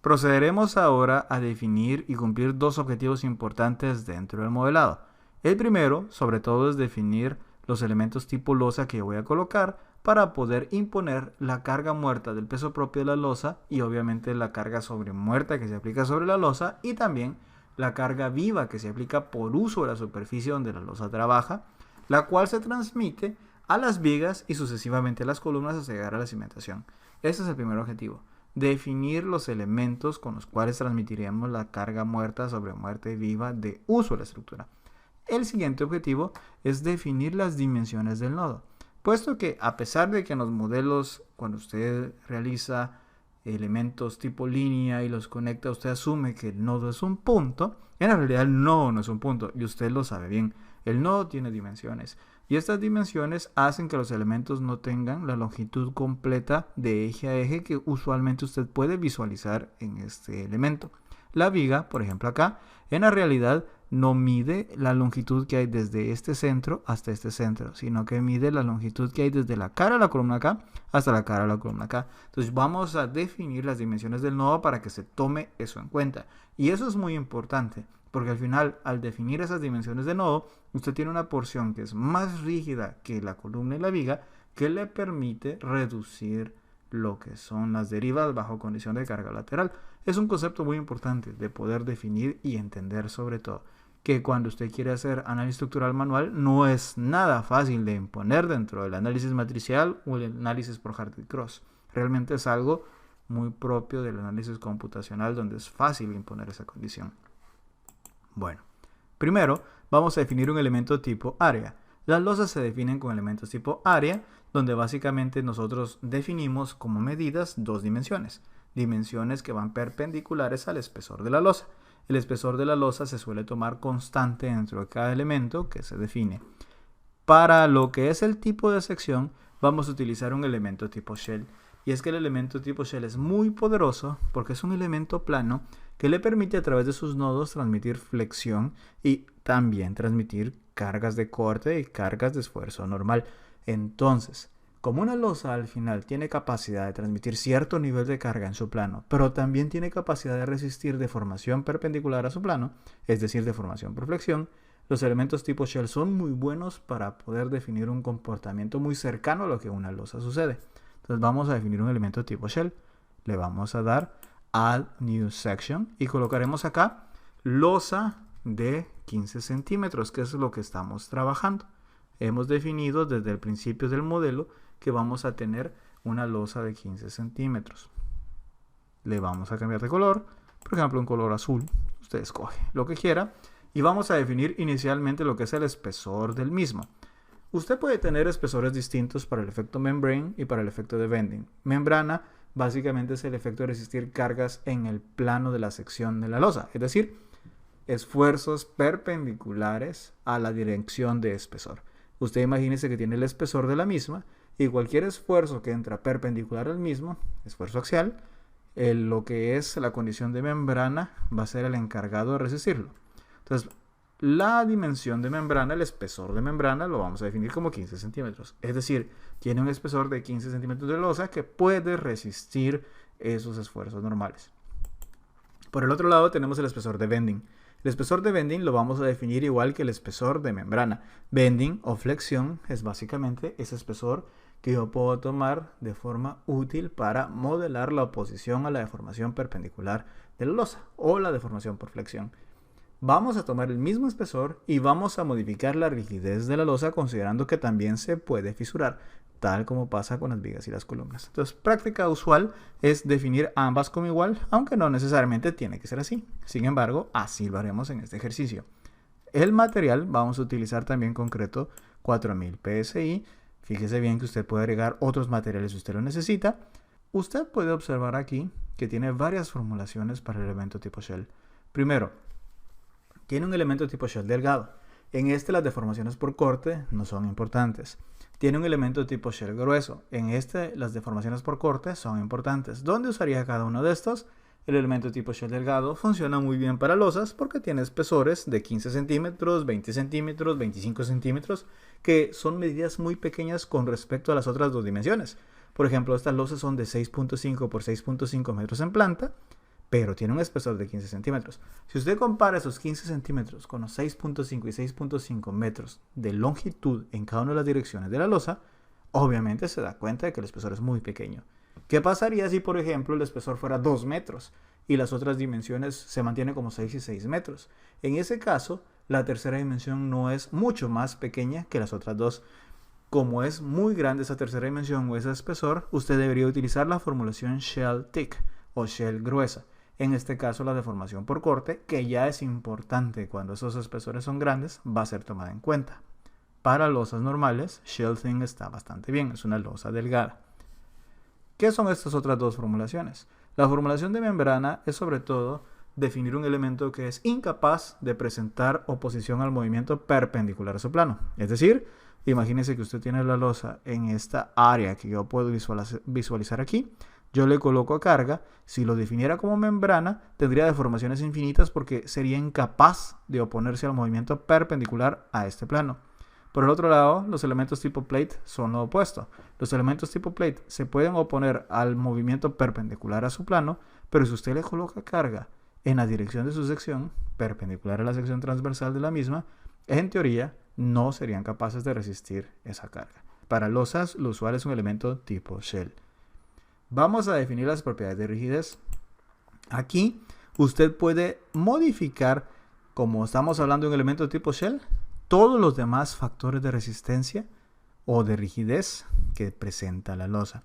Procederemos ahora a definir y cumplir dos objetivos importantes dentro del modelado. El primero, sobre todo, es definir los elementos tipo losa que yo voy a colocar para poder imponer la carga muerta del peso propio de la losa y obviamente la carga sobre muerta que se aplica sobre la losa y también la carga viva que se aplica por uso de la superficie donde la losa trabaja, la cual se transmite a las vigas y sucesivamente a las columnas hasta llegar a la cimentación. Este es el primer objetivo. Definir los elementos con los cuales transmitiremos la carga muerta sobre muerta y viva de uso de la estructura. El siguiente objetivo es definir las dimensiones del nodo, puesto que a pesar de que en los modelos, cuando usted realiza elementos tipo línea y los conecta, usted asume que el nodo es un punto, en realidad el nodo no es un punto y usted lo sabe bien. El nodo tiene dimensiones y estas dimensiones hacen que los elementos no tengan la longitud completa de eje a eje que usualmente usted puede visualizar en este elemento. La viga, por ejemplo acá, en la realidad no mide la longitud que hay desde este centro hasta este centro, sino que mide la longitud que hay desde la cara de la columna acá hasta la cara de la columna acá. Entonces vamos a definir las dimensiones del nodo para que se tome eso en cuenta. Y eso es muy importante, porque al final, al definir esas dimensiones del nodo, usted tiene una porción que es más rígida que la columna y la viga, que le permite reducir lo que son las derivas bajo condición de carga lateral. Es un concepto muy importante de poder definir y entender, sobre todo que cuando usted quiere hacer análisis estructural manual no es nada fácil de imponer dentro del análisis matricial o el análisis por Hardy-Cross. Realmente es algo muy propio del análisis computacional donde es fácil imponer esa condición. Bueno, primero vamos a definir un elemento tipo área. Las losas se definen con elementos tipo área, donde básicamente nosotros definimos como medidas dos dimensiones. Dimensiones que van perpendiculares al espesor de la losa. El espesor de la losa se suele tomar constante dentro de cada elemento que se define. Para lo que es el tipo de sección, vamos a utilizar un elemento tipo shell. Y es que el elemento tipo shell es muy poderoso porque es un elemento plano que le permite a través de sus nodos transmitir flexión y también transmitir cargas de corte y cargas de esfuerzo normal. Entonces, como una losa al final tiene capacidad de transmitir cierto nivel de carga en su plano, pero también tiene capacidad de resistir deformación perpendicular a su plano, es decir, deformación por flexión, los elementos tipo shell son muy buenos para poder definir un comportamiento muy cercano a lo que una losa sucede. Entonces vamos a definir un elemento tipo shell. Le vamos a dar Add New Section y colocaremos acá losa de 15 centímetros, que es lo que estamos trabajando. Hemos definido desde el principio del modelo que vamos a tener una losa de 15 centímetros. Le vamos a cambiar de color, por ejemplo un color azul, usted escoge lo que quiera, y vamos a definir inicialmente lo que es el espesor del mismo. Usted puede tener espesores distintos para el efecto membrane y para el efecto de bending. Membrana básicamente es el efecto de resistir cargas en el plano de la sección de la losa, es decir, esfuerzos perpendiculares a la dirección de espesor. Usted imagínese que tiene el espesor de la misma y cualquier esfuerzo que entra perpendicular al mismo, esfuerzo axial, lo que es la condición de membrana va a ser el encargado de resistirlo. Entonces, la dimensión de membrana, el espesor de membrana, lo vamos a definir como 15 centímetros. Es decir, tiene un espesor de 15 centímetros de losa que puede resistir esos esfuerzos normales. Por el otro lado tenemos el espesor de bending. El espesor de bending lo vamos a definir igual que el espesor de membrana. Bending o flexión es básicamente ese espesor que yo puedo tomar de forma útil para modelar la oposición a la deformación perpendicular de la losa o la deformación por flexión. Vamos a tomar el mismo espesor y vamos a modificar la rigidez de la losa considerando que también se puede fisurar, tal como pasa con las vigas y las columnas. Entonces, práctica usual es definir ambas como igual, aunque no necesariamente tiene que ser así. Sin embargo, así lo haremos en este ejercicio. El material vamos a utilizar también concreto 4000 PSI. Fíjese bien que usted puede agregar otros materiales si usted lo necesita. Usted puede observar aquí que tiene varias formulaciones para el elemento tipo shell. Primero, tiene un elemento tipo shell delgado. En este las deformaciones por corte no son importantes. Tiene un elemento tipo shell grueso. En este las deformaciones por corte son importantes. ¿Dónde usaría cada uno de estos? El elemento tipo shell delgado funciona muy bien para losas porque tiene espesores de 15 centímetros, 20 centímetros, 25 centímetros, que son medidas muy pequeñas con respecto a las otras dos dimensiones. Por ejemplo, estas losas son de 6.5 por 6.5 metros en planta, pero tiene un espesor de 15 centímetros. Si usted compara esos 15 centímetros con los 6.5 y 6.5 metros de longitud en cada una de las direcciones de la losa, obviamente se da cuenta de que el espesor es muy pequeño. ¿Qué pasaría si, por ejemplo, el espesor fuera 2 metros y las otras dimensiones se mantienen como 6 y 6 metros? En ese caso, la tercera dimensión no es mucho más pequeña que las otras dos. Como es muy grande esa tercera dimensión o ese espesor, usted debería utilizar la formulación shell thick o shell gruesa. En este caso, la deformación por corte, que ya es importante cuando esos espesores son grandes, va a ser tomada en cuenta. Para losas normales, shell thin está bastante bien, es una losa delgada. ¿Qué son estas otras dos formulaciones? La formulación de membrana es sobre todo definir un elemento que es incapaz de presentar oposición al movimiento perpendicular a su plano. Es decir, imagínese que usted tiene la losa en esta área que yo puedo visualizar aquí. Yo le coloco a carga. Si lo definiera como membrana, tendría deformaciones infinitas porque sería incapaz de oponerse al movimiento perpendicular a este plano. Por el otro lado, los elementos tipo plate son lo opuesto. Los elementos tipo plate se pueden oponer al movimiento perpendicular a su plano, pero si usted le coloca carga en la dirección de su sección, perpendicular a la sección transversal de la misma, en teoría no serían capaces de resistir esa carga. Para losas, lo usual es un elemento tipo shell. Vamos a definir las propiedades de rigidez. Aquí usted puede modificar, como estamos hablando de un elemento tipo shell, todos los demás factores de resistencia o de rigidez que presenta la losa.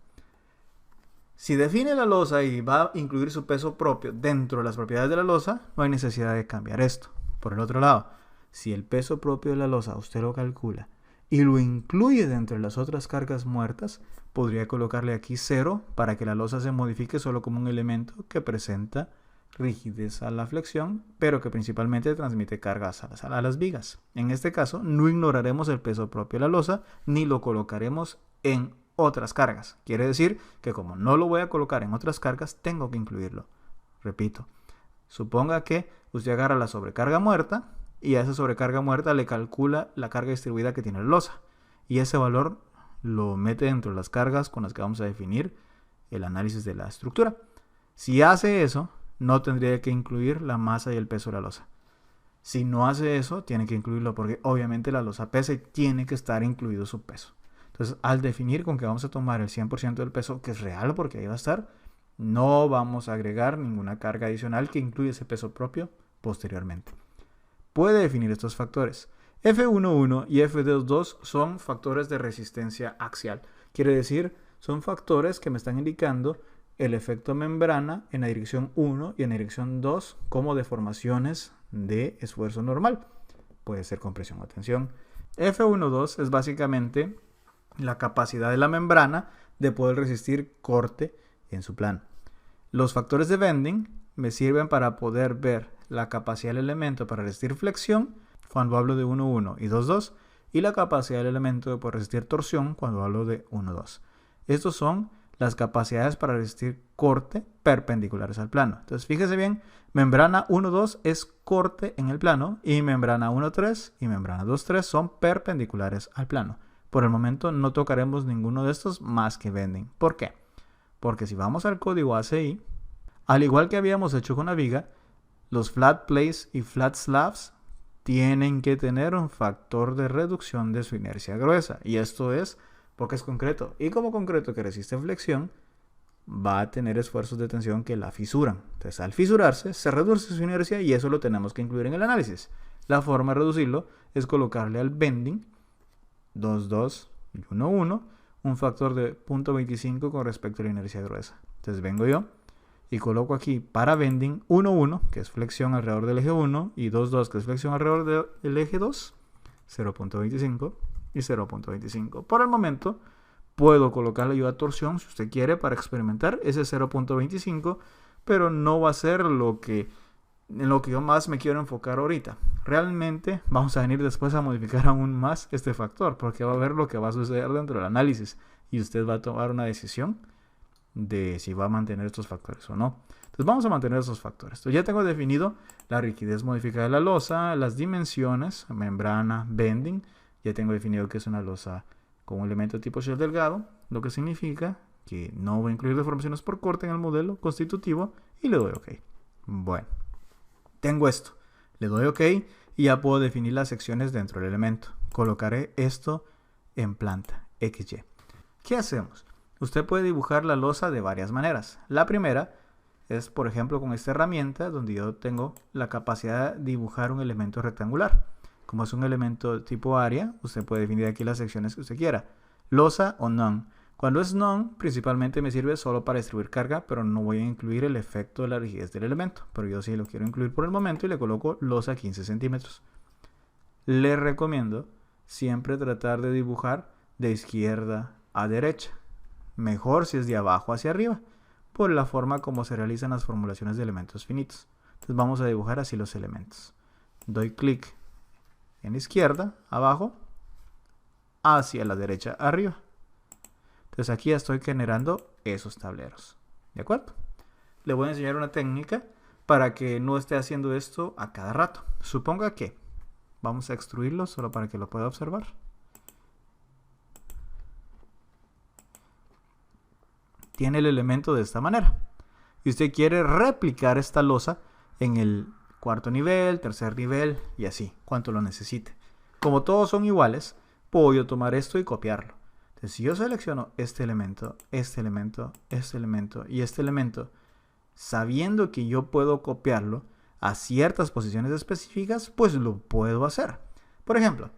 Si define la losa y va a incluir su peso propio dentro de las propiedades de la losa, no hay necesidad de cambiar esto. Por el otro lado, si el peso propio de la losa usted lo calcula y lo incluye dentro de las otras cargas muertas, podría colocarle aquí 0 para que la losa se modifique solo como un elemento que presenta rigidez a la flexión, pero que principalmente transmite cargas a las vigas. En este caso, no ignoraremos el peso propio de la losa ni lo colocaremos en otras cargas. Quiere decir que como no lo voy a colocar en otras cargas, tengo que incluirlo. Repito, suponga que usted agarra la sobrecarga muerta y a esa sobrecarga muerta le calcula la carga distribuida que tiene la losa y ese valor lo mete dentro de las cargas con las que vamos a definir el análisis de la estructura. Si hace eso, no tendría que incluir la masa y el peso de la losa. Si no hace eso, tiene que incluirlo porque obviamente la losa pesa y tiene que estar incluido su peso. Entonces, al definir con que vamos a tomar el 100% del peso, que es real porque ahí va a estar, no vamos a agregar ninguna carga adicional que incluya ese peso propio posteriormente. Puede definir estos factores. F11 y F22 son factores de resistencia axial. Quiere decir, son factores que me están indicando el efecto membrana en la dirección 1 y en la dirección 2 como deformaciones de esfuerzo normal. Puede ser compresión o tensión. F12 es básicamente la capacidad de la membrana de poder resistir corte en su plano. Los factores de bending me sirven para poder ver la capacidad del elemento para resistir flexión cuando hablo de 1,1 y 2,2 y la capacidad del elemento de poder resistir torsión cuando hablo de 1,2. Estos son las capacidades para resistir corte perpendiculares al plano. Entonces, fíjese bien, membrana 1,2 es corte en el plano y membrana 1,3 y membrana 2,3 son perpendiculares al plano. Por el momento no tocaremos ninguno de estos más que bending. ¿Por qué? Porque si vamos al código ACI, al igual que habíamos hecho con la viga, los flat plates y flat slabs tienen que tener un factor de reducción de su inercia gruesa. Y esto es porque es concreto. Y como concreto que resiste flexión, va a tener esfuerzos de tensión que la fisuran. Entonces, al fisurarse, se reduce su inercia y eso lo tenemos que incluir en el análisis. La forma de reducirlo es colocarle al bending 2,2 y 1,1 un factor de 0.25 con respecto a la inercia gruesa. Entonces, vengo yo y coloco aquí para bending 1,1, que es flexión alrededor del eje 1, y 2,2, que es flexión alrededor del eje 2, 0.25 y 0.25. Por el momento, puedo colocarle yo a torsión, si usted quiere, para experimentar ese 0.25, pero no va a ser en lo que yo más me quiero enfocar ahorita. Realmente vamos a venir después a modificar aún más este factor, porque va a ver lo que va a suceder dentro del análisis y usted va a tomar una decisión de si va a mantener estos factores o no. Entonces vamos a mantener esos factores. Entonces ya tengo definido la rigidez modificada de la losa, las dimensiones, membrana, bending. Ya tengo definido que es una losa con un elemento tipo shell delgado, lo que significa que no voy a incluir deformaciones por corte en el modelo constitutivo y le doy OK. Bueno, tengo esto. Le doy OK y ya puedo definir las secciones dentro del elemento. Colocaré esto en planta XY. ¿Qué hacemos? Usted puede dibujar la losa de varias maneras. La primera es, por ejemplo, con esta herramienta donde yo tengo la capacidad de dibujar un elemento rectangular. Como es un elemento tipo área, usted puede definir aquí las secciones que usted quiera. Losa o none. Cuando es none, principalmente me sirve solo para distribuir carga, pero no voy a incluir el efecto de la rigidez del elemento. Pero yo sí lo quiero incluir por el momento y le coloco losa 15 centímetros. Le recomiendo siempre tratar de dibujar de izquierda a derecha. Mejor si es de abajo hacia arriba, por la forma como se realizan las formulaciones de elementos finitos. Entonces vamos a dibujar así los elementos. Doy clic en la izquierda, abajo, hacia la derecha, arriba. Entonces aquí ya estoy generando esos tableros. ¿De acuerdo? Le voy a enseñar una técnica para que no esté haciendo esto a cada rato. Suponga que vamos a extruirlo solo para que lo pueda observar. Tiene el elemento de esta manera. Y usted quiere replicar esta losa en el cuarto nivel, tercer nivel y así, cuanto lo necesite. Como todos son iguales, puedo yo tomar esto y copiarlo. Entonces, si yo selecciono este elemento, este elemento, este elemento y este elemento, sabiendo que yo puedo copiarlo a ciertas posiciones específicas, pues lo puedo hacer. Por ejemplo,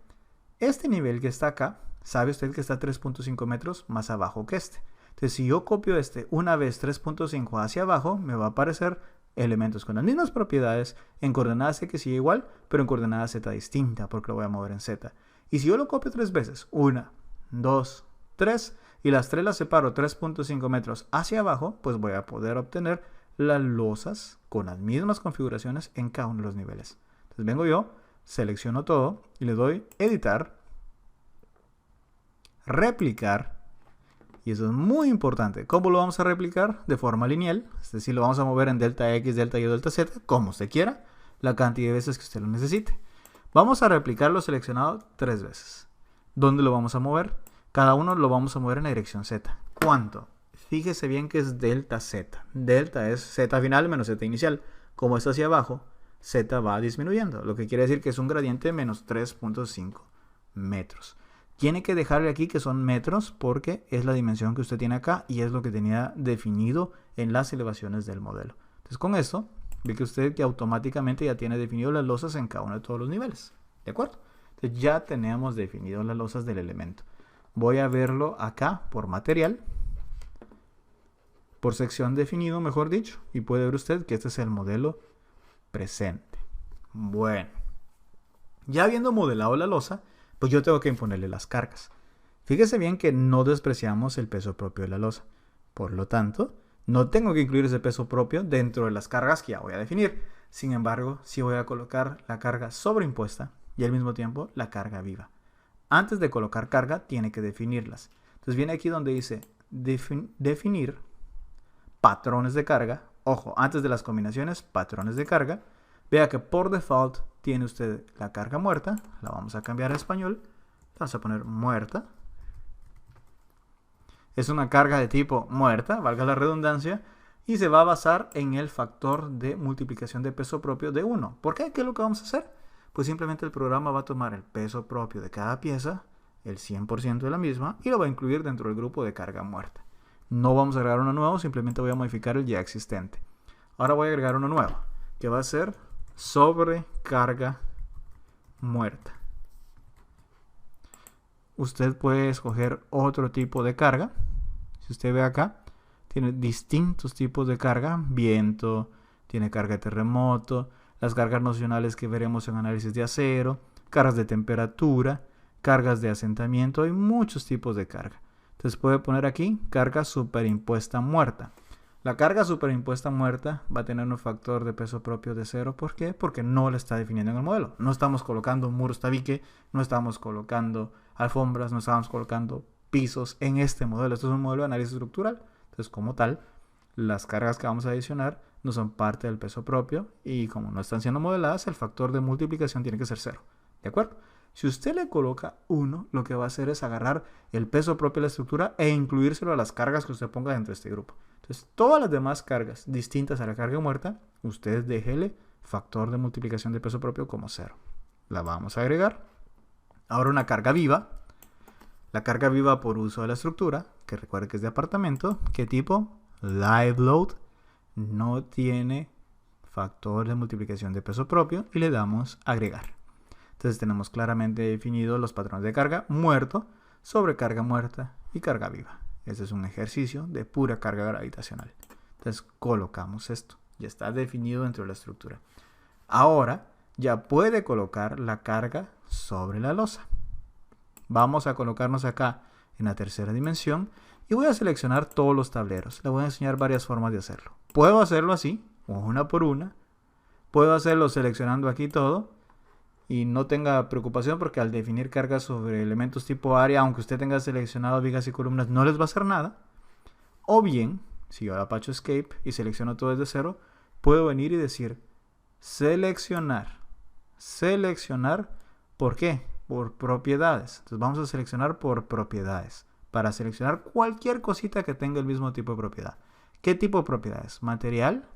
este nivel que está acá, sabe usted que está 3.5 metros más abajo que este. Entonces, si yo copio este una vez 3.5 hacia abajo, me va a aparecer elementos con las mismas propiedades en coordenadas X y igual, pero en coordenadas Z distinta, porque lo voy a mover en Z. Y si yo lo copio 3 veces, 1, 2, 3, y las 3 las separo 3.5 metros hacia abajo, pues voy a poder obtener las losas con las mismas configuraciones en cada uno de los niveles. Entonces vengo yo, selecciono todo y le doy editar, replicar. Y eso es muy importante. ¿Cómo lo vamos a replicar? De forma lineal. Es decir, lo vamos a mover en delta X, delta Y o delta Z, como usted quiera, la cantidad de veces que usted lo necesite. Vamos a replicar lo seleccionado 3 veces. ¿Dónde lo vamos a mover? Cada uno lo vamos a mover en la dirección Z. ¿Cuánto? Fíjese bien que es delta Z. Delta es Z final menos Z inicial. Como está hacia abajo, Z va disminuyendo. Lo que quiere decir que es un gradiente de menos 3.5 metros. Tiene que dejarle aquí que son metros porque es la dimensión que usted tiene acá y es lo que tenía definido en las elevaciones del modelo. Entonces con esto, ve que usted que automáticamente ya tiene definido las losas en cada uno de todos los niveles. ¿De acuerdo? Entonces ya tenemos definido las losas del elemento. Voy a verlo acá por material, por sección definido, mejor dicho. Y puede ver usted que este es el modelo presente. Bueno, ya habiendo modelado la losa, pues yo tengo que imponerle las cargas. Fíjese bien que no despreciamos el peso propio de la losa. Por lo tanto, no tengo que incluir ese peso propio dentro de las cargas que ya voy a definir. Sin embargo, sí voy a colocar la carga sobreimpuesta y al mismo tiempo la carga viva. Antes de colocar carga, tiene que definirlas. Entonces viene aquí donde dice definir patrones de carga. Ojo, antes de las combinaciones, patrones de carga. Vea que por default tiene usted la carga muerta. La vamos a cambiar a español. Vamos a poner muerta. Es una carga de tipo muerta, valga la redundancia. Y se va a basar en el factor de multiplicación de peso propio de 1. ¿Por qué? ¿Qué es lo que vamos a hacer? Pues simplemente el programa va a tomar el peso propio de cada pieza, el 100% de la misma, y lo va a incluir dentro del grupo de carga muerta. No vamos a agregar uno nuevo, simplemente voy a modificar el ya existente. Ahora voy a agregar uno nuevo, que va a ser sobrecarga muerta. Usted puede escoger otro tipo de carga. Si usted ve acá, tiene distintos tipos de carga. Viento, tiene carga de terremoto, las cargas nocionales que veremos en análisis de acero, cargas de temperatura, cargas de asentamiento. Hay muchos tipos de carga. Entonces puede poner aquí carga superimpuesta muerta. La carga superimpuesta muerta va a tener un factor de peso propio de 0. ¿Por qué? Porque no la está definiendo en el modelo. No estamos colocando muros tabique, no estamos colocando alfombras, no estamos colocando pisos en este modelo. Esto es un modelo de análisis estructural. Entonces, como tal, las cargas que vamos a adicionar no son parte del peso propio y como no están siendo modeladas, el factor de multiplicación tiene que ser 0. ¿De acuerdo? Si usted le coloca 1, lo que va a hacer es agarrar el peso propio de la estructura e incluírselo a las cargas que usted ponga dentro de este grupo. Entonces Entonces, todas las demás cargas distintas a la carga muerta, usted déjele factor de multiplicación de peso propio como 0. La vamos a agregar. Ahora una carga viva. La carga viva por uso de la estructura, que recuerde que es de apartamento. ¿Qué tipo? Live load. No tiene factor de multiplicación de peso propio y le damos agregar. Entonces tenemos claramente definidos los patrones de carga muerto, sobrecarga muerta y carga viva. Este es un ejercicio de pura carga gravitacional. Entonces colocamos esto. Ya está definido dentro de la estructura. Ahora ya puede colocar la carga sobre la losa. Vamos a colocarnos acá en la tercera dimensión y voy a seleccionar todos los tableros. Le voy a enseñar varias formas de hacerlo. Puedo hacerlo así, una por una. Puedo hacerlo seleccionando aquí todo y no tenga preocupación porque al definir cargas sobre elementos tipo área, aunque usted tenga seleccionado vigas y columnas, no les va a hacer nada. O bien, si yo apacho Escape y selecciono todo desde cero, puedo venir y decir seleccionar. ¿Por qué? Por propiedades. Entonces vamos a seleccionar por propiedades para seleccionar cualquier cosita que tenga el mismo tipo de propiedad. ¿Qué tipo de propiedades? Material,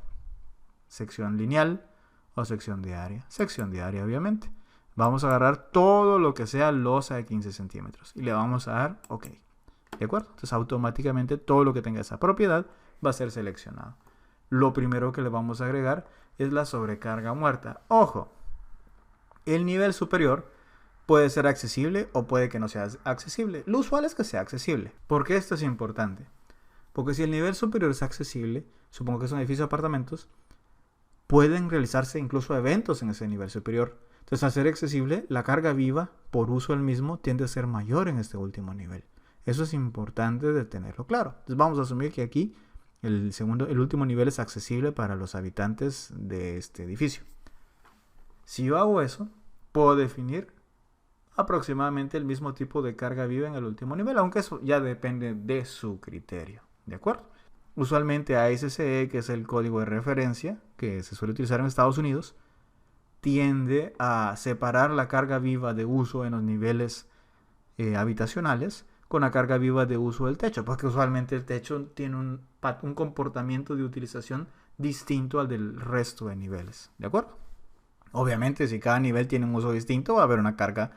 sección lineal o sección de área. Sección de área, obviamente. Vamos a agarrar todo lo que sea losa de 15 centímetros y le vamos a dar OK. ¿De acuerdo? Entonces automáticamente todo lo que tenga esa propiedad va a ser seleccionado. Lo primero que le vamos a agregar es la sobrecarga muerta. Ojo, el nivel superior puede ser accesible o puede que no sea accesible. Lo usual es que sea accesible. ¿Por qué esto es importante? Porque si el nivel superior es accesible, supongo que es un edificio de apartamentos, pueden realizarse incluso eventos en ese nivel superior. Entonces, al ser accesible, la carga viva por uso del mismo tiende a ser mayor en este último nivel. Eso es importante de tenerlo claro. Entonces, vamos a asumir que aquí el último nivel es accesible para los habitantes de este edificio. Si yo hago eso, puedo definir aproximadamente el mismo tipo de carga viva en el último nivel, aunque eso ya depende de su criterio. ¿De acuerdo? Usualmente ASCE, que es el código de referencia que se suele utilizar en Estados Unidos, tiende a separar la carga viva de uso en los niveles habitacionales con la carga viva de uso del techo, porque usualmente el techo tiene un comportamiento de utilización distinto al del resto de niveles. ¿De acuerdo? Obviamente, si cada nivel tiene un uso distinto, va a haber una carga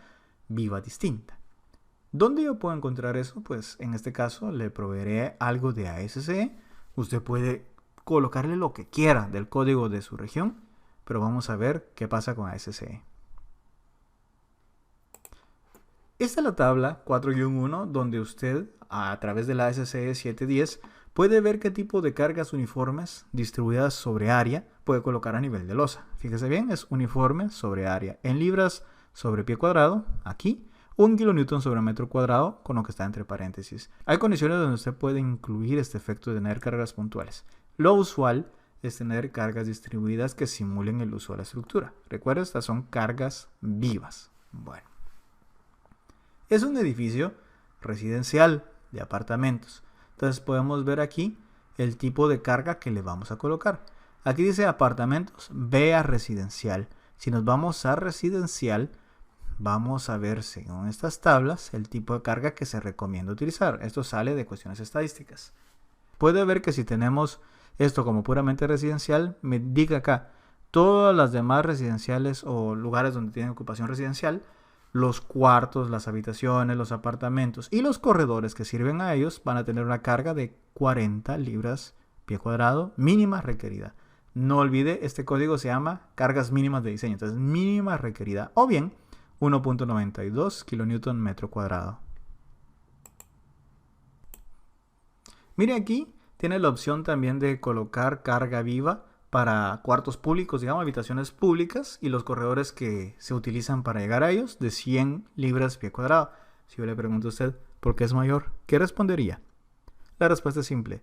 viva distinta. ¿Dónde yo puedo encontrar eso? Pues en este caso le proveeré algo de ASCE. Usted puede colocarle lo que quiera del código de su región, pero vamos a ver qué pasa con ASCE. Esta es la tabla 4-1 donde usted, a través de la ASCE 710, puede ver qué tipo de cargas uniformes distribuidas sobre área puede colocar a nivel de losa. Fíjese bien, es uniforme sobre área. En libras sobre pie cuadrado, aquí, 1 kilonewton sobre metro cuadrado, con lo que está entre paréntesis. Hay condiciones donde usted puede incluir este efecto de tener cargas puntuales. Lo usual es tener cargas distribuidas que simulen el uso de la estructura. Recuerda, estas son cargas vivas. Bueno. Es un edificio residencial de apartamentos. Entonces podemos ver aquí el tipo de carga que le vamos a colocar. Aquí dice apartamentos, ve a residencial. Si nos vamos a residencial, vamos a ver según estas tablas el tipo de carga que se recomienda utilizar. Esto sale de cuestiones estadísticas. Puede ver que si tenemos esto como puramente residencial, me diga acá todas las demás residenciales o lugares donde tienen ocupación residencial, los cuartos, las habitaciones, los apartamentos y los corredores que sirven a ellos van a tener una carga de 40 libras pie cuadrado mínima requerida. No olvide, este código se llama cargas mínimas de diseño, entonces mínima requerida o bien 1.92 kilonewton metro cuadrado. Mire aquí, tiene la opción también de colocar carga viva para cuartos públicos, digamos, habitaciones públicas y los corredores que se utilizan para llegar a ellos de 100 libras pie cuadrado. Si yo le pregunto a usted por qué es mayor, ¿qué respondería? La respuesta es simple.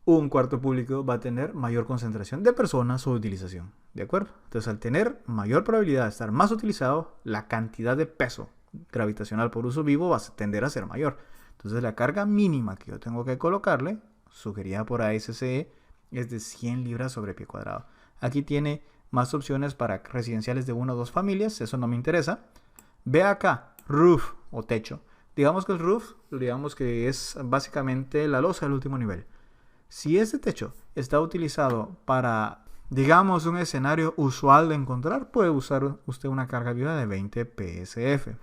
Un cuarto público va a tener mayor concentración de personas o utilización. ¿De acuerdo? Entonces, al tener mayor probabilidad de estar más utilizado, la cantidad de peso gravitacional por uso vivo va a tender a ser mayor. Entonces, la carga mínima que yo tengo que colocarle, sugerida por ASCE, es de 100 libras sobre pie cuadrado. Aquí tiene más opciones para residenciales de 1 o 2 familias, eso no me interesa. Ve acá, roof o techo. Digamos que el roof, digamos que es básicamente la losa del último nivel. Si este techo está utilizado para, digamos, un escenario usual de encontrar, puede usar usted una carga viva de 20 PSF.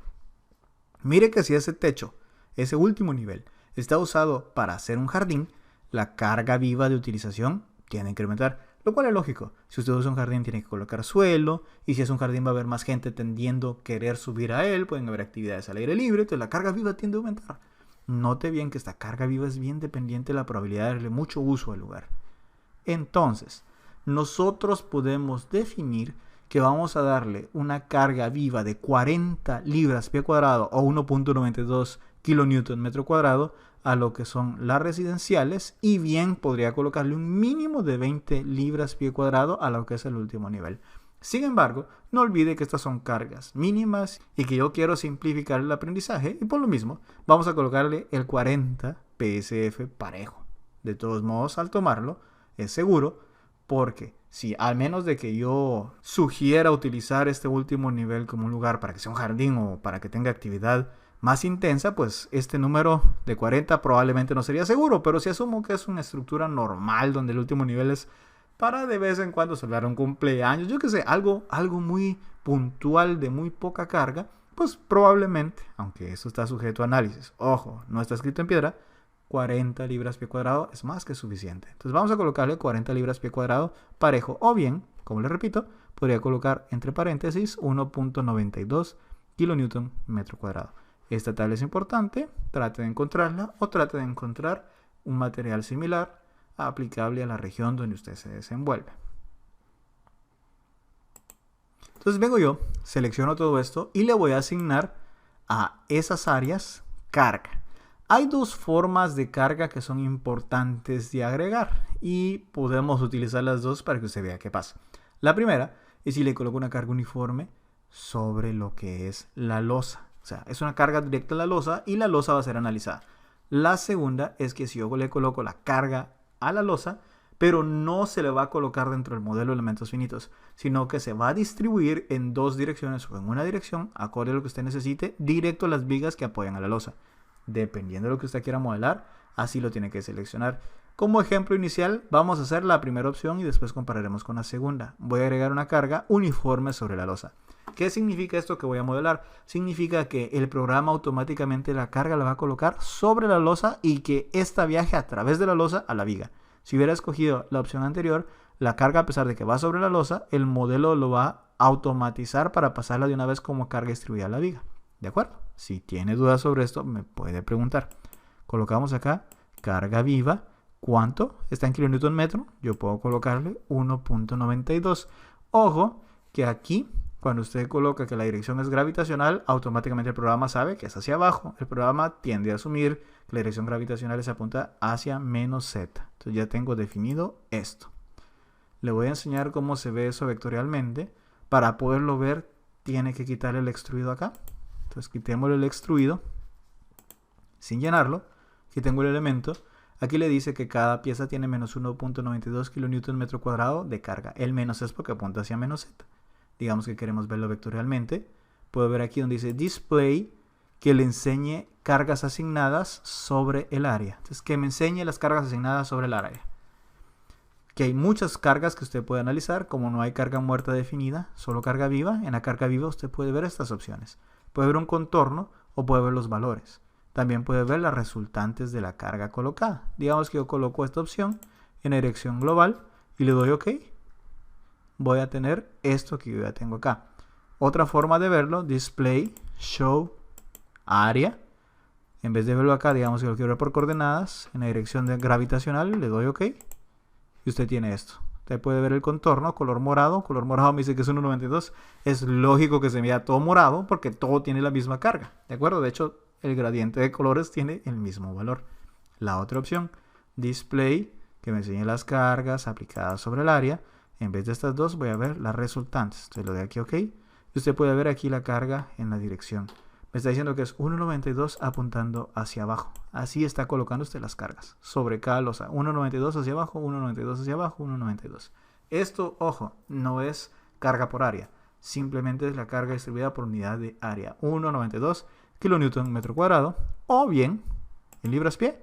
Mire que si ese techo, ese último nivel, está usado para hacer un jardín, la carga viva de utilización tiene que incrementar, lo cual es lógico. Si usted usa un jardín, tiene que colocar suelo, y si es un jardín va a haber más gente tendiendo a querer subir a él, pueden haber actividades al aire libre, entonces la carga viva tiende a aumentar. Note bien que esta carga viva es bien dependiente de la probabilidad de darle mucho uso al lugar. Entonces, nosotros podemos definir que vamos a darle una carga viva de 40 libras pie cuadrado o 1.92 kilonewton metro cuadrado a lo que son las residenciales, y bien podría colocarle un mínimo de 20 libras pie cuadrado a lo que es el último nivel. Sin embargo, no olvide que estas son cargas mínimas y que yo quiero simplificar el aprendizaje, y por lo mismo vamos a colocarle el 40 PSF parejo. De todos modos, al tomarlo es seguro, porque si al menos de que yo sugiera utilizar este último nivel como un lugar para que sea un jardín o para que tenga actividad más intensa, pues este número de 40 probablemente no sería seguro. Pero si asumo que es una estructura normal donde el último nivel es para de vez en cuando celebrar un cumpleaños, yo que sé, algo muy puntual de muy poca carga, pues probablemente, aunque eso está sujeto a análisis, ojo, no está escrito en piedra, 40 libras pie cuadrado es más que suficiente. Entonces vamos a colocarle 40 libras pie cuadrado parejo, o bien, como les repito, podría colocar entre paréntesis 1.92 kilonewton metro cuadrado. Esta tabla es importante, trate de encontrarla o trate de encontrar un material similar aplicable a la región donde usted se desenvuelve. Entonces vengo yo, selecciono todo esto y le voy a asignar a esas áreas carga. Hay dos formas de carga que son importantes de agregar y podemos utilizar las dos para que usted vea qué pasa. La primera es si le coloco una carga uniforme sobre lo que es la losa. O sea, es una carga directa a la losa y la losa va a ser analizada. La segunda es que si yo le coloco la carga a la losa, pero no se le va a colocar dentro del modelo de elementos finitos, sino que se va a distribuir en dos direcciones o en una dirección, acorde a lo que usted necesite, directo a las vigas que apoyan a la losa. Dependiendo de lo que usted quiera modelar, así lo tiene que seleccionar. Como ejemplo inicial, vamos a hacer la primera opción y después compararemos con la segunda. Voy a agregar una carga uniforme sobre la losa. ¿Qué significa esto que voy a modelar? Significa que el programa automáticamente la carga la va a colocar sobre la losa y que esta viaje a través de la losa a la viga. Si hubiera escogido la opción anterior, la carga, a pesar de que va sobre la losa, el modelo lo va a automatizar para pasarla de una vez como carga distribuida a la viga. ¿De acuerdo? Si tiene dudas sobre esto, me puede preguntar. Colocamos acá carga viva. ¿Cuánto? Está en kilonewton metro. Yo puedo colocarle 1.92. Ojo que aquí, cuando usted coloca que la dirección es gravitacional, automáticamente el programa sabe que es hacia abajo. El programa tiende a asumir que la dirección gravitacional se apunta hacia menos z. Entonces ya tengo definido esto. Le voy a enseñar cómo se ve eso vectorialmente. Para poderlo ver, tiene que quitarle el extruido acá. Entonces quitémosle el extruido sin llenarlo. Aquí tengo el elemento. Aquí le dice que cada pieza tiene menos 1.92 kilonewton metro cuadrado de carga. El menos es porque apunta hacia menos z. Digamos que queremos verlo vectorialmente. Puedo ver aquí donde dice display, que le enseñe cargas asignadas sobre el área. Entonces que me enseñe las cargas asignadas sobre el área. Que hay muchas cargas que usted puede analizar. Como no hay carga muerta definida, solo carga viva. En la carga viva usted puede ver estas opciones. Puede ver un contorno o puede ver los valores. También puede ver las resultantes de la carga colocada. Digamos que yo coloco esta opción en dirección global y le doy OK. Voy a tener esto que yo ya tengo acá. Otra forma de verlo, display, show, área. En vez de verlo acá, digamos que lo quiero ver por coordenadas, en la dirección gravitacional, le doy OK. Y usted tiene esto. Usted puede ver el contorno, color morado. Color morado me dice que es 1.92. Es lógico que se vea todo morado porque todo tiene la misma carga. ¿De acuerdo? De hecho, el gradiente de colores tiene el mismo valor. La otra opción, display, que me enseñe las cargas aplicadas sobre el área. En vez de estas dos voy a ver las resultantes. Entonces le doy aquí OK. Y usted puede ver aquí la carga en la dirección. Me está diciendo que es 1.92 apuntando hacia abajo. Así está colocando usted las cargas sobre cada losa. 1.92 hacia abajo, 1.92 hacia abajo, 1.92. Esto, ojo, no es carga por área. Simplemente es la carga distribuida por unidad de área. 1.92 kilonewton metro cuadrado, o bien en libras pie,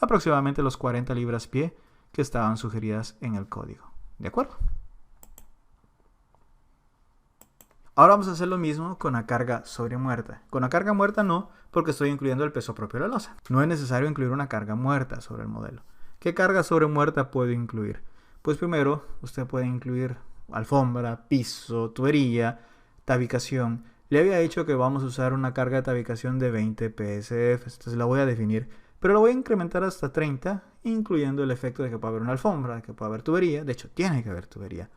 aproximadamente los 40 libras pie que estaban sugeridas en el código. ¿De acuerdo? Ahora vamos a hacer lo mismo con la carga sobre muerta. Con la carga muerta no, porque estoy incluyendo el peso propio de la losa. No es necesario incluir una carga muerta sobre el modelo. ¿Qué carga sobre muerta puedo incluir? Pues primero, usted puede incluir alfombra, piso, tubería, tabicación. Le había dicho que vamos a usar una carga de tabicación de 20 PSF, entonces la voy a definir, pero la voy a incrementar hasta 30, incluyendo el efecto de que pueda haber una alfombra, de que pueda haber tubería. De hecho, tiene que haber tubería.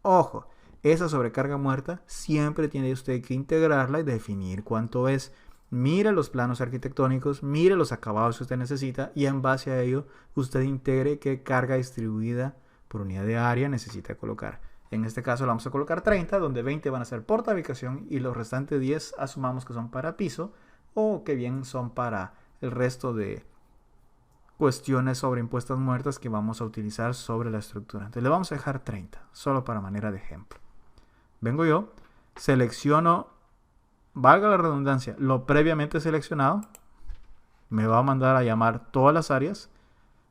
Ojo, esa sobrecarga muerta siempre tiene usted que integrarla y definir cuánto es. Mire los planos arquitectónicos, mire los acabados que usted necesita y en base a ello usted integre qué carga distribuida por unidad de área necesita colocar. En este caso la vamos a colocar 30, donde 20 van a ser por tabicación y los restantes 10 asumamos que son para piso o que bien son para el resto de cuestiones sobre impuestas muertas que vamos a utilizar sobre la estructura. Entonces le vamos a dejar 30, solo para manera de ejemplo. Vengo yo, selecciono, valga la redundancia, lo previamente seleccionado, me va a mandar a llamar todas las áreas,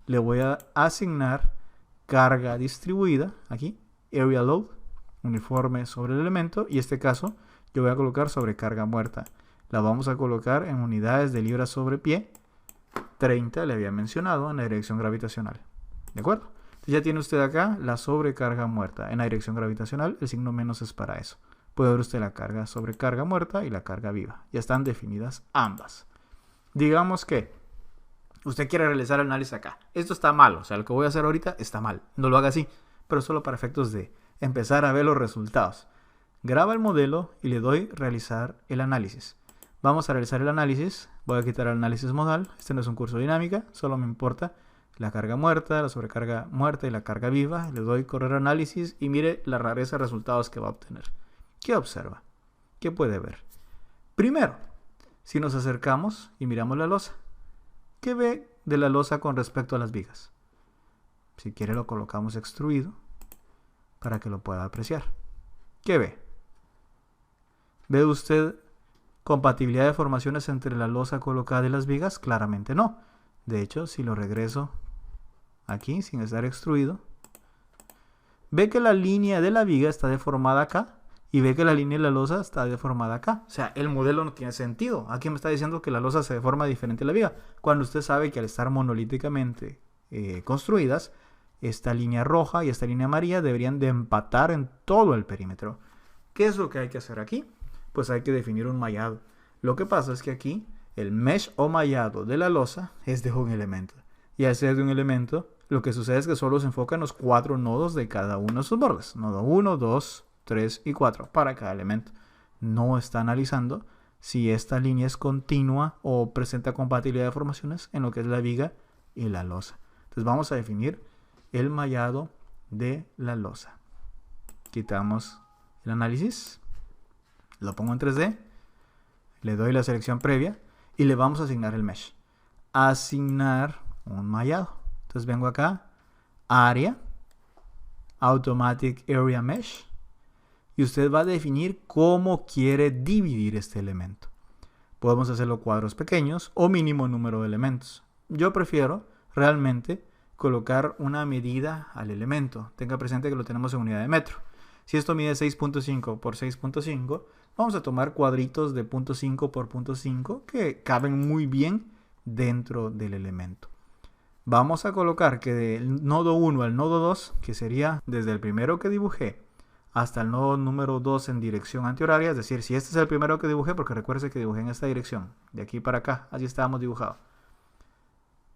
le voy a asignar carga distribuida, aquí, area load, uniforme sobre el elemento, y este caso yo voy a colocar sobre carga muerta. La vamos a colocar en unidades de libras sobre pie, 30 le había mencionado en la dirección gravitacional, ¿de acuerdo? Ya tiene usted acá la sobrecarga muerta. En la dirección gravitacional el signo menos es para eso. Puede ver usted la carga sobrecarga muerta y la carga viva. Ya están definidas ambas. Digamos que usted quiere realizar el análisis acá. Esto está mal, o sea, lo que voy a hacer ahorita está mal. No lo haga así, pero solo para efectos de empezar a ver los resultados. Graba el modelo y le doy realizar el análisis. Vamos a realizar el análisis. Voy a quitar el análisis modal. Este no es un curso de dinámica, solo me importa la carga muerta, la sobrecarga muerta y la carga viva. Le doy correr análisis y mire la rareza de resultados que va a obtener. ¿Qué observa? ¿Qué puede ver? Primero, si nos acercamos y miramos la losa, ¿qué ve de la losa con respecto a las vigas? Si quiere lo colocamos extruido para que lo pueda apreciar. ¿Qué ve? ¿Ve usted compatibilidad de formaciones entre la losa colocada y las vigas? Claramente no. De hecho, si lo regreso aquí sin estar extruido, ve que la línea de la viga está deformada acá y ve que la línea de la losa está deformada acá. O sea, el modelo no tiene sentido. Aquí me está diciendo que la losa se deforma diferente a la viga, cuando usted sabe que al estar monolíticamente construidas, esta línea roja y esta línea amarilla deberían de empatar en todo el perímetro. ¿Qué es lo que hay que hacer aquí? Pues hay que definir un mallado. Lo que pasa es que aquí el mesh o mallado de la losa es de un elemento. Y al ser de un elemento, lo que sucede es que solo se enfocan los 4 nodos de cada uno de sus bordes. Nodo 1, 2, 3 y 4 para cada elemento. No está analizando si esta línea es continua o presenta compatibilidad de formaciones en lo que es la viga y la losa. Entonces vamos a definir el mallado de la losa. Quitamos el análisis, lo pongo en 3D, le doy la selección previa y le vamos a asignar el mesh. Asignar un mallado. Entonces vengo acá, área, automatic area mesh, y usted va a definir cómo quiere dividir este elemento. Podemos hacerlo cuadros pequeños o mínimo número de elementos. Yo prefiero realmente colocar una medida al elemento. Tenga presente que lo tenemos en unidad de metro. Si esto mide 6.5 por 6.5, vamos a tomar cuadritos de 0.5 por 0.5 que caben muy bien dentro del elemento. Vamos a colocar que del nodo 1 al nodo 2, que sería desde el primero que dibujé hasta el nodo número 2 en dirección antihoraria, es decir, si este es el primero que dibujé, porque recuerde que dibujé en esta dirección, de aquí para acá, así estábamos dibujados.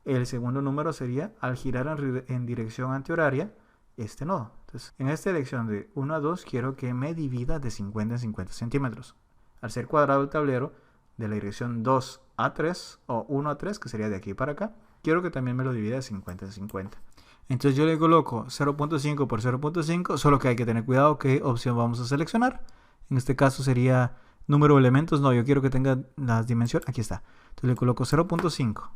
El segundo número sería al girar en dirección antihoraria este nodo. Entonces, en esta dirección de 1 a 2 quiero que me divida de 50 en 50 centímetros. Al ser cuadrado el tablero, de la dirección 2 a 3 o 1 a 3, que sería de aquí para acá, quiero que también me lo divida de 50 en 50. Entonces yo le coloco 0.5 por 0.5, solo que hay que tener cuidado qué opción vamos a seleccionar. En este caso sería número de elementos. No, yo quiero que tenga las dimensiones. Aquí está. Entonces le coloco 0.5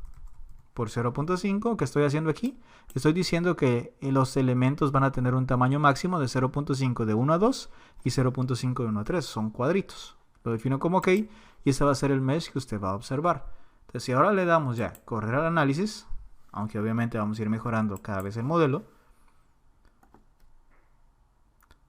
por 0.5. ¿Qué estoy haciendo aquí? Estoy diciendo que los elementos van a tener un tamaño máximo de 0.5 de 1 a 2 y 0.5 de 1 a 3. Son cuadritos. Lo defino como OK y este va a ser el mesh que usted va a observar. Entonces si ahora le damos ya correr al análisis, aunque obviamente vamos a ir mejorando cada vez el modelo,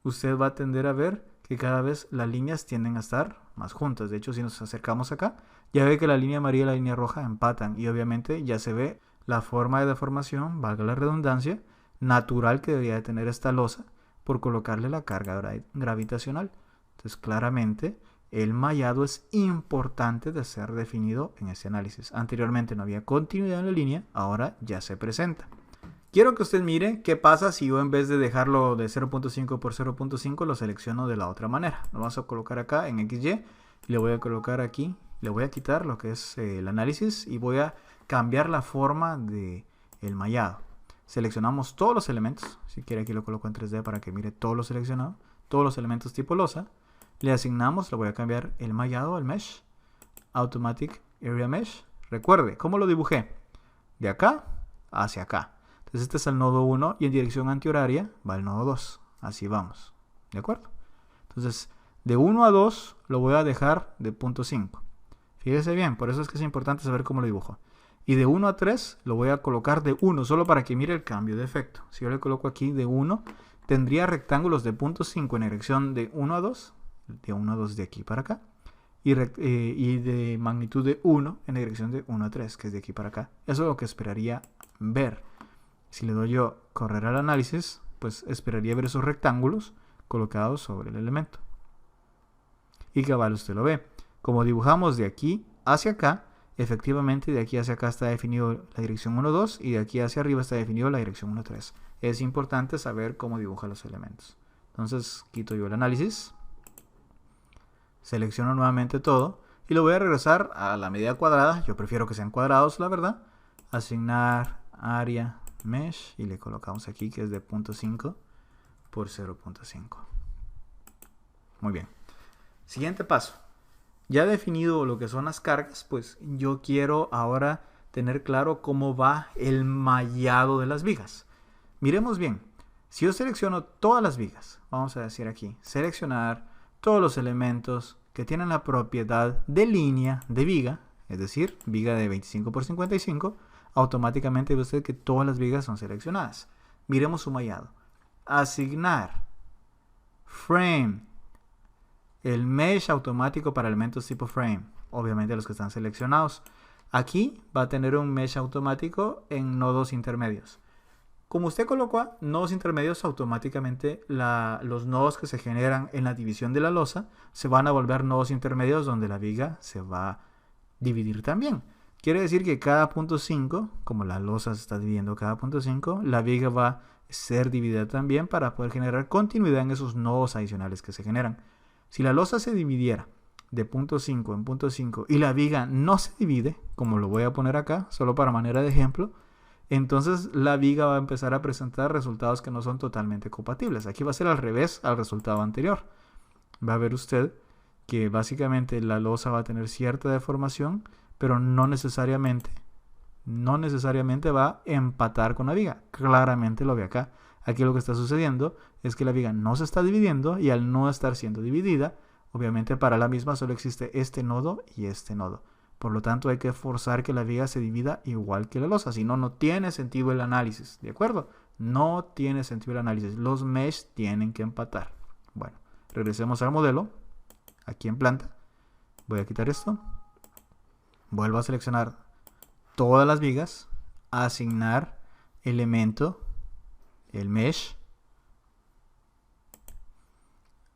usted va a tender a ver que cada vez las líneas tienden a estar más juntas. De hecho, si nos acercamos acá, ya ve que la línea amarilla y la línea roja empatan y obviamente ya se ve la forma de deformación, valga la redundancia, natural que debería de tener esta losa por colocarle la carga gravitacional. Entonces, claramente, el mallado es importante de ser definido en este análisis. Anteriormente no había continuidad en la línea, ahora ya se presenta. Quiero que usted mire qué pasa si yo en vez de dejarlo de 0.5 por 0.5 lo selecciono de la otra manera. Lo vamos a colocar acá en XY y le voy a colocar aquí, le voy a quitar lo que es el análisis y voy a cambiar la forma del mallado. Seleccionamos todos los elementos, si quiere aquí lo coloco en 3D para que mire todo lo seleccionado, todos los elementos tipo losa. Le asignamos, le voy a cambiar el mallado, el mesh, Automatic Area Mesh. Recuerde, ¿cómo lo dibujé? De acá hacia acá. Entonces este es el nodo 1 y en dirección antihoraria va el nodo 2. Así vamos. ¿De acuerdo? Entonces de 1 a 2 lo voy a dejar de 0.5. Fíjese bien, por eso es que es importante saber cómo lo dibujo. Y de 1 a 3 lo voy a colocar de 1, solo para que mire el cambio de efecto. Si yo le coloco aquí de 1, tendría rectángulos de 0.5 en dirección de 1 a 2, de 1 a 2 de aquí para acá, y de magnitud de 1 en dirección de 1 a 3, que es de aquí para acá. Eso es lo que esperaría ver. Si le doy yo correr al análisis, pues esperaría ver esos rectángulos colocados sobre el elemento. Y cabal, usted lo ve. Como dibujamos de aquí hacia acá, efectivamente de aquí hacia acá está definido la dirección 1, 2 y de aquí hacia arriba está definido la dirección 1, 3. Es importante saber cómo dibuja los elementos. Entonces quito yo el análisis, selecciono nuevamente todo y lo voy a regresar a la medida cuadrada. Yo prefiero que sean cuadrados, la verdad. Asignar área mesh y le colocamos aquí que es de 0.5 por 0.5. Muy bien. Siguiente paso. Ya definido lo que son las cargas, pues yo quiero ahora tener claro cómo va el mallado de las vigas. Miremos bien. Si yo selecciono todas las vigas, vamos a decir aquí, seleccionar todos los elementos que tienen la propiedad de línea de viga, es decir, viga de 25 por 55, automáticamente ve usted que todas las vigas son seleccionadas. Miremos su mallado. Asignar frame, el mesh automático para elementos tipo frame, obviamente los que están seleccionados. Aquí va a tener un mesh automático en nodos intermedios. Como usted colocó nodos intermedios, automáticamente los nodos que se generan en la división de la losa se van a volver nodos intermedios donde la viga se va a dividir también. Quiere decir que cada 0.5, como la losa se está dividiendo cada 0.5, la viga va a ser dividida también para poder generar continuidad en esos nodos adicionales que se generan. Si la losa se dividiera de 0.5 en 0.5 y la viga no se divide, como lo voy a poner acá, solo para manera de ejemplo, entonces la viga va a empezar a presentar resultados que no son totalmente compatibles. Aquí va a ser al revés al resultado anterior. Va a ver usted que básicamente la losa va a tener cierta deformación, pero no necesariamente va a empatar con la viga. Claramente lo ve acá. Aquí lo que está sucediendo es que la viga no se está dividiendo y al no estar siendo dividida, obviamente para la misma solo existe este nodo y este nodo. Por lo tanto hay que forzar que la viga se divida igual que la losa, si no, no tiene sentido el análisis, ¿de acuerdo? No tiene sentido el análisis, los mesh tienen que empatar. Bueno, regresemos al modelo, aquí en planta, voy a quitar esto, vuelvo a seleccionar todas las vigas, asignar elemento, el mesh,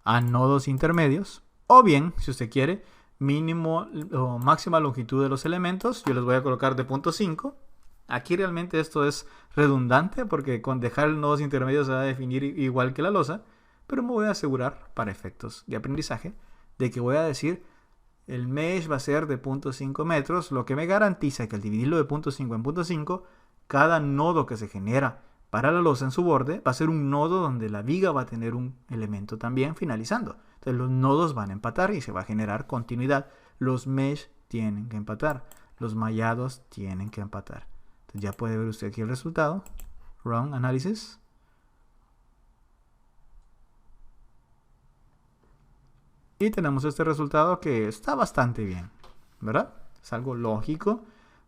a nodos intermedios, o bien, si usted quiere, mínimo o máxima longitud de los elementos, yo les voy a colocar de 0.5. Aquí realmente esto es redundante porque con dejar el nodos intermedios se va a definir igual que la losa, pero me voy a asegurar para efectos de aprendizaje de que voy a decir el mesh va a ser de 0.5 metros, lo que me garantiza que al dividirlo de 0.5 en 0.5, cada nodo que se genera para la losa en su borde va a ser un nodo donde la viga va a tener un elemento también finalizando. Entonces los nodos van a empatar y se va a generar continuidad. Los mesh tienen que empatar. Los mallados tienen que empatar. Entonces ya puede ver usted aquí el resultado. Run Analysis. Y tenemos este resultado que está bastante bien, ¿verdad? Es algo lógico.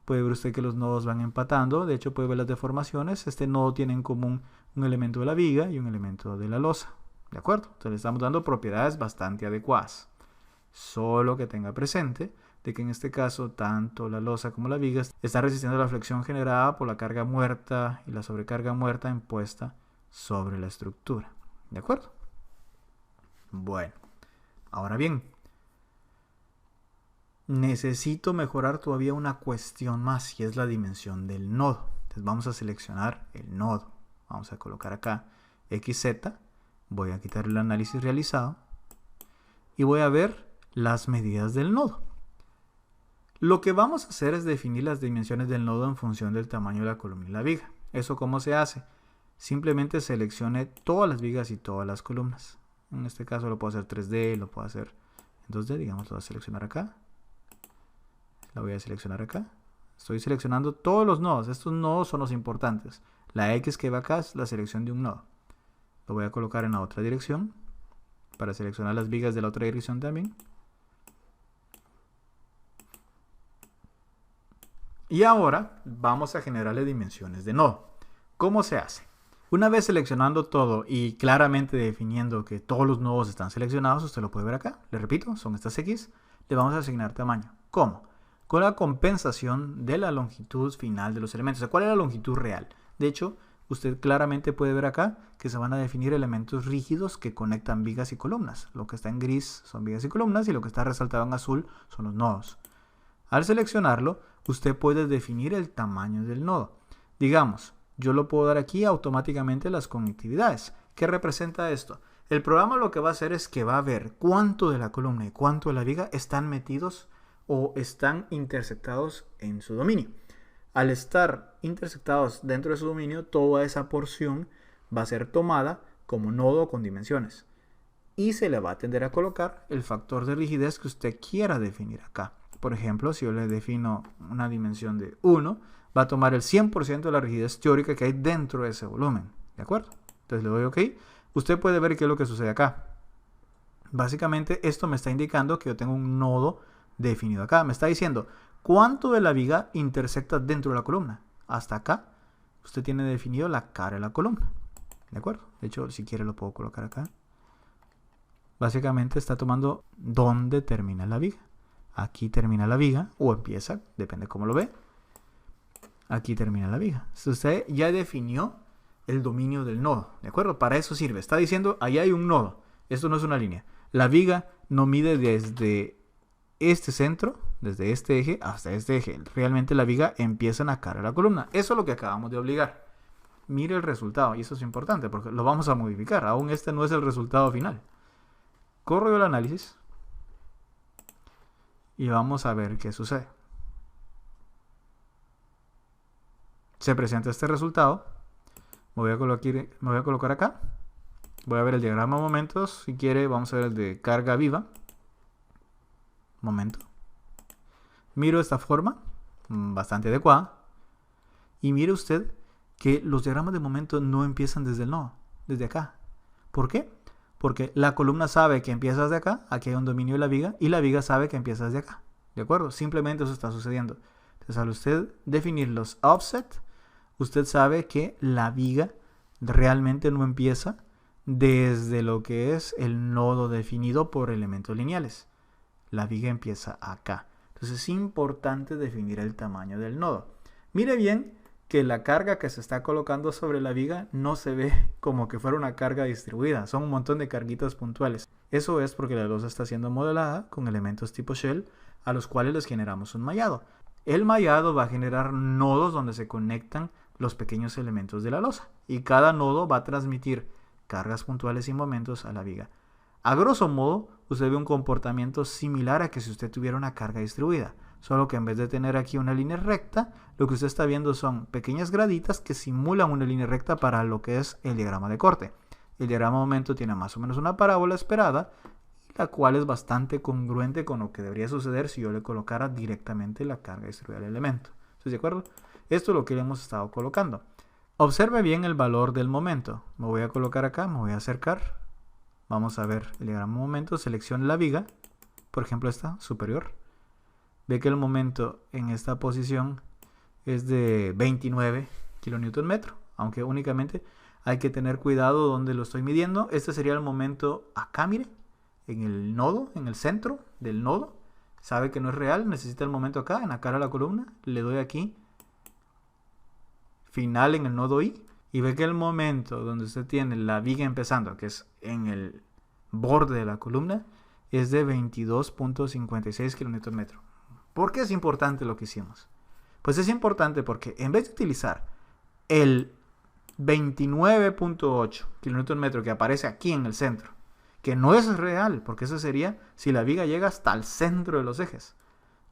Puede ver usted que los nodos van empatando. De hecho, puede ver las deformaciones. Este nodo tiene en común un elemento de la viga y un elemento de la losa. ¿De acuerdo? Entonces le estamos dando propiedades bastante adecuadas. Solo que tenga presente de que en este caso tanto la losa como la viga están resistiendo la flexión generada por la carga muerta y la sobrecarga muerta impuesta sobre la estructura. ¿De acuerdo? Bueno, ahora bien, necesito mejorar todavía una cuestión más y es la dimensión del nodo. Entonces vamos a seleccionar el nodo. Vamos a colocar acá XZ. Voy a quitar el análisis realizado y voy a ver las medidas del nodo. Lo que vamos a hacer es definir las dimensiones del nodo en función del tamaño de la columna y la viga. ¿Eso cómo se hace? Simplemente seleccione todas las vigas y todas las columnas. En este caso lo puedo hacer 3D, lo puedo hacer en 2D, digamos, lo voy a seleccionar acá. La voy a seleccionar acá. Estoy seleccionando todos los nodos. Estos nodos son los importantes. La X que va acá es la selección de un nodo. Lo voy a colocar en la otra dirección para seleccionar las vigas de la otra dirección también. Y ahora vamos a generarle dimensiones de nodo. ¿Cómo se hace? Una vez seleccionando todo y claramente definiendo que todos los nodos están seleccionados, usted lo puede ver acá. Le repito, son estas X. Le vamos a asignar tamaño. ¿Cómo? Con la compensación de la longitud final de los elementos. O sea, ¿cuál es la longitud real? De hecho, usted claramente puede ver acá que se van a definir elementos rígidos que conectan vigas y columnas. Lo que está en gris son vigas y columnas y lo que está resaltado en azul son los nodos. Al seleccionarlo, usted puede definir el tamaño del nodo. Digamos, yo lo puedo dar aquí automáticamente las conectividades. ¿Qué representa esto? El programa lo que va a hacer es que va a ver cuánto de la columna y cuánto de la viga están metidos o están intersectados en su dominio. Al estar intersectados dentro de su dominio, toda esa porción va a ser tomada como nodo con dimensiones. Y se le va a tender a colocar el factor de rigidez que usted quiera definir acá. Por ejemplo, si yo le defino una dimensión de 1, va a tomar el 100% de la rigidez teórica que hay dentro de ese volumen. ¿De acuerdo? Entonces le doy OK. Usted puede ver qué es lo que sucede acá. Básicamente esto me está indicando que yo tengo un nodo definido acá. Me está diciendo cuánto de la viga intersecta dentro de la columna. Hasta acá usted tiene definido la cara de la columna. ¿De acuerdo? De hecho, si quiere lo puedo colocar acá. Básicamente está tomando dónde termina la viga. Aquí termina la viga o empieza, depende cómo lo ve. Aquí termina la viga. Entonces usted ya definió el dominio del nodo. ¿De acuerdo? Para eso sirve. Está diciendo, ahí hay un nodo. Esto no es una línea. La viga no mide desde este centro, desde este eje hasta este eje. Realmente la viga empieza en la cara de la columna. Eso es lo que acabamos de obligar. Mire el resultado. Y eso es importante porque lo vamos a modificar. Aún este no es el resultado final. Corro yo el análisis. Y vamos a ver qué sucede. Se presenta este resultado. Me voy a colocar acá. Voy a ver el diagrama de momentos. Si quiere, vamos a ver el de carga viva. Momento. Miro esta forma. Bastante adecuada. Y mire usted que los diagramas de momento no empiezan desde el nodo. Desde acá. ¿Por qué? Porque la columna sabe que empieza desde acá, aquí hay un dominio de la viga, y la viga sabe que empieza desde acá. ¿De acuerdo? Simplemente eso está sucediendo. Entonces, al usted definir los offset, usted sabe que la viga realmente no empieza desde lo que es el nodo definido por elementos lineales. La viga empieza acá. Entonces, es importante definir el tamaño del nodo. Mire bien que la carga que se está colocando sobre la viga no se ve como que fuera una carga distribuida. Son un montón de carguitas puntuales. Eso es porque la losa está siendo modelada con elementos tipo shell a los cuales les generamos un mallado. El mallado va a generar nodos donde se conectan los pequeños elementos de la losa. Y cada nodo va a transmitir cargas puntuales y momentos a la viga. A grosso modo, usted ve un comportamiento similar a que si usted tuviera una carga distribuida. Solo que en vez de tener aquí una línea recta, lo que usted está viendo son pequeñas graditas que simulan una línea recta para lo que es el diagrama de corte. El diagrama de momento tiene más o menos una parábola esperada, la cual es bastante congruente con lo que debería suceder si yo le colocara directamente la carga distribuida del elemento. ¿Estás de acuerdo? Esto es lo que le hemos estado colocando. Observe bien el valor del momento. Me voy a colocar acá, me voy a acercar. Vamos a ver el diagrama de momento. Seleccione la viga, por ejemplo esta superior. Ve que el momento en esta posición es de 29 kilonewton metro, aunque únicamente hay que tener cuidado donde lo estoy midiendo. Este sería el momento acá, mire, en el nodo, en el centro del nodo. Sabe que no es real, necesita el momento acá, en la cara de la columna. Le doy aquí, final en el nodo I, y ve que el momento donde usted tiene la viga empezando, que es en el borde de la columna, es de 22.56 kilonewton metro. ¿Por qué es importante lo que hicimos? Pues es importante porque en vez de utilizar el 29.8 kilonewton metro que aparece aquí en el centro, que no es real, porque eso sería si la viga llega hasta el centro de los ejes,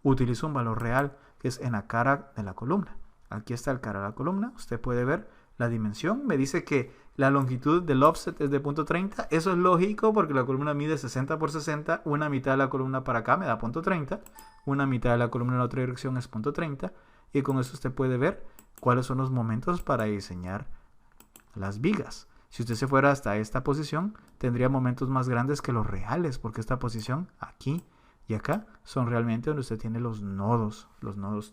utilizo un valor real que es en la cara de la columna. Aquí está el cara de la columna, usted puede ver la dimensión, me dice que la longitud del offset es de 0.30, eso es lógico porque la columna mide 60 por 60, una mitad de la columna para acá me da 0.30, una mitad de la columna en la otra dirección es 0.30, y con eso usted puede ver cuáles son los momentos para diseñar las vigas. Si usted se fuera hasta esta posición, tendría momentos más grandes que los reales, porque esta posición aquí y acá son realmente donde usted tiene los nodos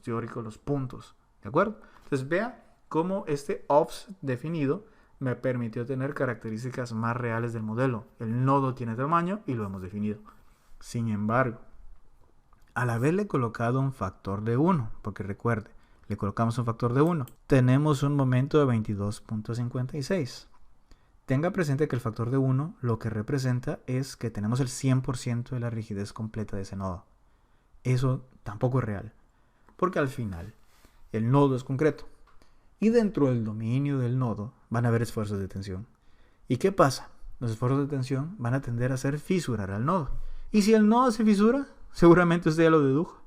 teóricos, los puntos, ¿de acuerdo? Entonces vea cómo este offset definido me permitió tener características más reales del modelo. El nodo tiene tamaño y lo hemos definido. Sin embargo, al haberle colocado un factor de 1, porque recuerde, le colocamos un factor de 1, tenemos un momento de 22.56. Tenga presente que el factor de 1 lo que representa es que tenemos el 100% de la rigidez completa de ese nodo. Eso tampoco es real, porque al final el nodo es concreto y dentro del dominio del nodo van a haber esfuerzos de tensión. ¿Y qué pasa? Los esfuerzos de tensión van a tender a hacer fisurar al nodo. Y si el nodo se fisura, seguramente usted ya lo dedujo,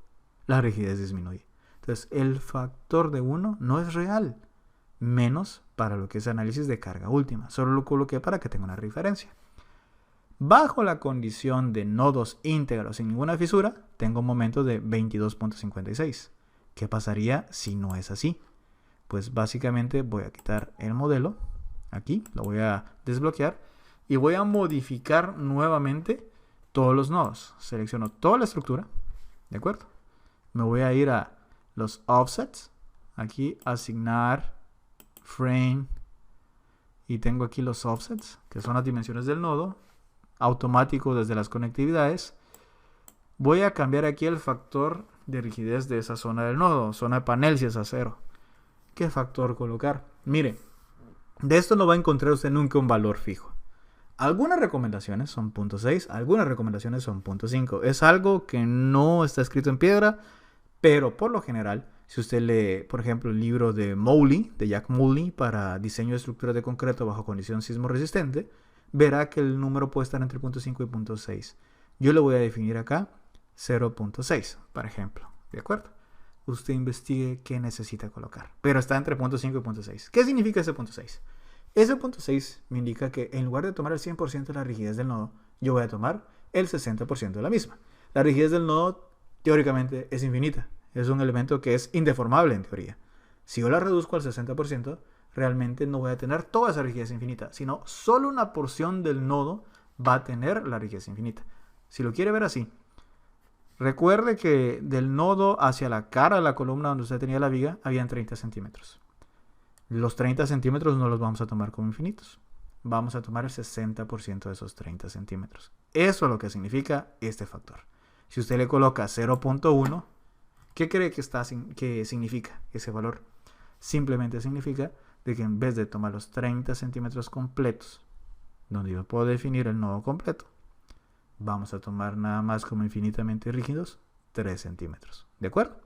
la rigidez disminuye. Entonces el factor de 1 no es real, menos para lo que es análisis de carga última. Solo lo coloqué para que tenga una referencia. Bajo la condición de nodos íntegros sin ninguna fisura, tengo un momento de 22.56. ¿Qué pasaría si no es así? Pues básicamente voy a quitar el modelo. Aquí lo voy a desbloquear y voy a modificar nuevamente todos los nodos. Selecciono toda la estructura, ¿de acuerdo? Me voy a ir a los offsets. Aquí asignar frame, y tengo aquí los offsets, que son las dimensiones del nodo, automático desde las conectividades. Voy a cambiar aquí el factor de rigidez de esa zona del nodo, zona de panel si es a 0. ¿Qué factor colocar? Mire, de esto no va a encontrar usted nunca un valor fijo. Algunas recomendaciones son 0.6, algunas recomendaciones son 0.5. Es algo que no está escrito en piedra, pero por lo general, si usted lee, por ejemplo, el libro de Mowley, de Jack Mowley, para diseño de estructuras de concreto bajo condición sismo resistente, verá que el número puede estar entre 0.5 y 0.6. Yo le voy a definir acá 0.6, por ejemplo, ¿de acuerdo? Usted investigue qué necesita colocar, pero está entre 0.5 y 0.6. ¿Qué significa ese 0.6? Ese 0.6 me indica que en lugar de tomar el 100% de la rigidez del nodo, yo voy a tomar el 60% de la misma. La rigidez del nodo teóricamente es infinita. Es un elemento que es indeformable en teoría. Si yo la reduzco al 60%, realmente no voy a tener toda esa rigidez infinita, sino solo una porción del nodo va a tener la rigidez infinita. Si lo quiere ver así, recuerde que del nodo hacia la cara de la columna donde usted tenía la viga, habían 30 centímetros. Los 30 centímetros no los vamos a tomar como infinitos. Vamos a tomar el 60% de esos 30 centímetros. Eso es lo que significa este factor. Si usted le coloca 0.1, ¿qué cree que significa ese valor? Simplemente significa de que en vez de tomar los 30 centímetros completos, donde yo puedo definir el nodo completo, vamos a tomar nada más como infinitamente rígidos 3 centímetros. ¿De acuerdo?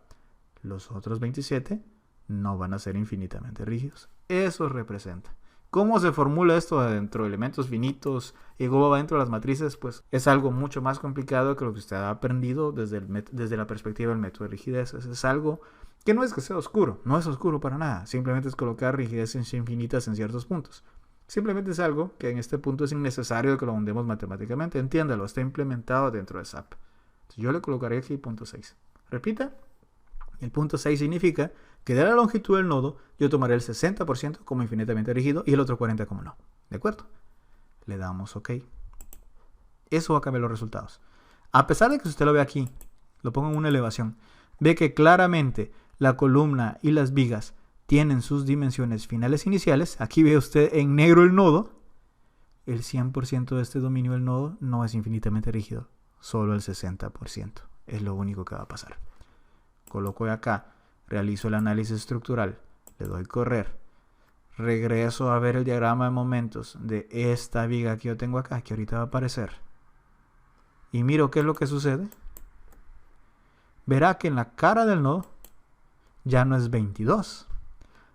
Los otros 27 no van a ser infinitamente rígidos. Eso representa. ¿Cómo se formula esto dentro de elementos finitos y cómo va dentro de las matrices? Pues es algo mucho más complicado que lo que usted ha aprendido desde la perspectiva del método de rigidez. Es algo que no es que sea oscuro, no es oscuro para nada. Simplemente es colocar rigideces infinitas en ciertos puntos. Simplemente es algo que en este punto es innecesario que lo ahondemos matemáticamente. Entiéndalo, está implementado dentro de SAP. Entonces yo le colocaré aquí 0.6. Repita. El 0.6 significa que de la longitud del nodo yo tomaré el 60% como infinitamente rígido y el otro 40% como no. ¿De acuerdo? Le damos OK. Eso va a cambiar los resultados. A pesar de que usted lo ve aquí, lo pongo en una elevación, ve que claramente la columna y las vigas tienen sus dimensiones finales iniciales, aquí ve usted en negro el nodo, el 100% de este dominio del nodo no es infinitamente rígido, solo el 60%. Es lo único que va a pasar. Coloco acá, realizo el análisis estructural, le doy correr, regreso a ver el diagrama de momentos de esta viga que yo tengo acá, que ahorita va a aparecer, y miro qué es lo que sucede. Verá que en la cara del nodo ya no es 22,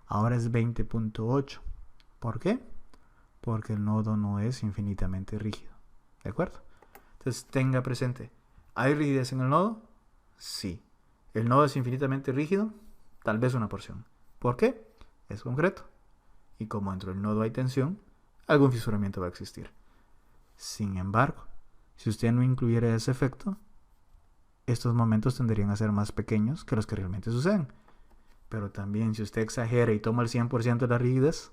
ahora es 20.8. ¿Por qué? Porque el nodo no es infinitamente rígido. ¿De acuerdo? Entonces tenga presente, ¿hay rigidez en el nodo? Sí. ¿El nodo es infinitamente rígido? Tal vez una porción. ¿Por qué? Es concreto. Y como dentro del nodo hay tensión, algún fisuramiento va a existir. Sin embargo, si usted no incluyera ese efecto, estos momentos tenderían a ser más pequeños que los que realmente suceden. Pero también si usted exagera y toma el 100% de la rigidez,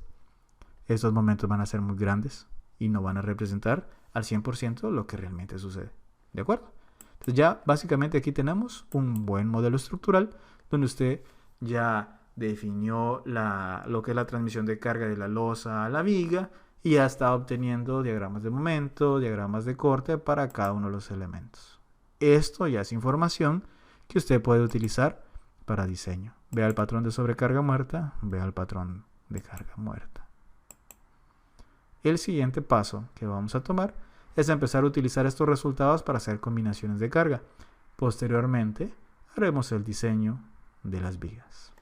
estos momentos van a ser muy grandes y no van a representar al 100% lo que realmente sucede. ¿De acuerdo? Entonces ya básicamente aquí tenemos un buen modelo estructural donde usted ya definió lo que es la transmisión de carga de la losa a la viga y ya está obteniendo diagramas de momento, diagramas de corte para cada uno de los elementos. Esto ya es información que usted puede utilizar para diseño. Vea el patrón de sobrecarga muerta, vea el patrón de carga muerta. El siguiente paso que vamos a tomar es empezar a utilizar estos resultados para hacer combinaciones de carga. Posteriormente haremos el diseño de las vigas.